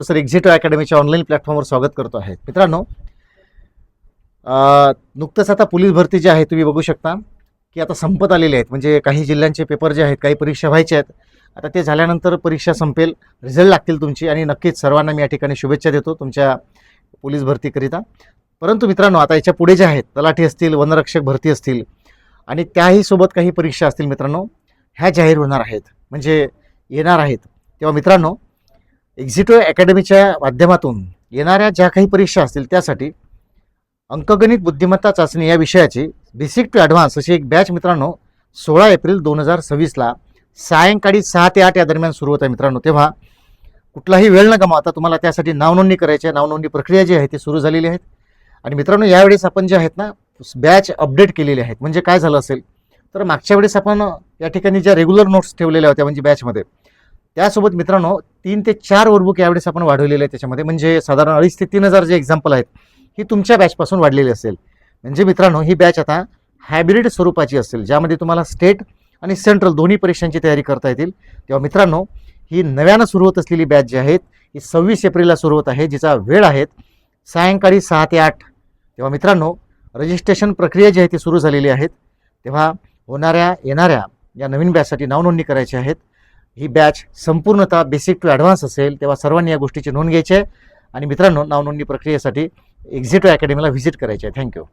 Sir एक्झिटो अकॅडमीच्या online प्लॅटफॉर्मवर स्वागत करतो आहे. मित्रांनो, नुकतंच आता पोलीस भरती जी आहे तुम्ही बघू शकता की आता संपत आलेले आहेत. म्हणजे काही जिल्ह्यांचे पेपर जे आहेत, काही परीक्षा व्हायच्या आहेत. आता ते झाल्यानंतर परीक्षा संपेल, रिझल्ट लागतील तुमची आणि नक्कीच सर्वांना मी या ठिकाणी शुभेच्छा देतो तुमच्या पोलीस भरतीकरिता. परंतु मित्रांनो, आता याच्या पुढे जे आहेत तलाठी असतील, वनरक्षक भरती असतील आणि त्याही सोबत काही परीक्षा असतील मित्रांनो, ह्या जाहीर होणार आहेत, म्हणजे येणार आहेत. तेव्हा मित्रांनो, एक्झिटो अकॅडमीच्या माध्यमातून येणाऱ्या ज्या काही परीक्षा असतील त्यासाठी अंकगणित बुद्धिमत्ता चाचणी या विषयाची बेसिक टू ॲडव्हान्स अशी एक बॅच मित्रांनो 16 एप्रिल 2026ला सायंकाळी 6 ते 8 या दरम्यान सुरू होत आहे मित्रांनो. तेव्हा कुठलाही वेळ न गमावता तुम्हाला त्यासाठी नावनोंदणी करायची आहे. नावनोंदणी प्रक्रिया जी आहे ती सुरू झालेली आहे. आणि मित्रांनो, यावेळेस आपण जे आहेत ना बॅच अपडेट केलेले आहेत. म्हणजे काय झालं असेल तर मागच्या वेळेस आपण या ठिकाणी ज्या रेग्युलर नोट्स ठेवलेल्या होत्या म्हणजे बॅचमध्ये, त्यासोबत मित्रांनो 3 ते 4 वर्कबुक यावेळेस आपण वाढवलेले आहेत त्याच्यामध्ये. म्हणजे साधारण 2,500 ते 3,000 जे एक्झाम्पल आहेत ही तुमच्या बॅचपासून वाढलेली असेल. म्हणजे मित्रांनो, ही बॅच आता हायब्रिड स्वरूपाची असेल, ज्यामध्ये तुम्हाला स्टेट आणि सेंट्रल दोन्ही परीक्षांची तयारी करता येतील. तेव्हा मित्रांनो, ही नव्यानं सुरू होत असलेली बॅच जी आहेत ही 26 एप्रिलला सुरू होत आहे, जिचा वेळ आहे सायंकाळी 6 ते 8. तेव्हा मित्रांनो, रजिस्ट्रेशन प्रक्रिया जी आहे ती सुरू झालेली आहे. तेव्हा येणाऱ्या या नवीन बॅचसाठी नावनोंदणी करायची आहेत. ही बॅच संपूर्णतः बेसिक टू ॲडव्हान्स असेल. तेव्हा सर्वांनी या गोष्टीची नोंद घ्यायची आहे. आणि मित्रांनो, नावनोंदणी प्रक्रियेसाठी एक्झिटो अकॅडमीला व्हिजिट करायची आहे. थँक्यू.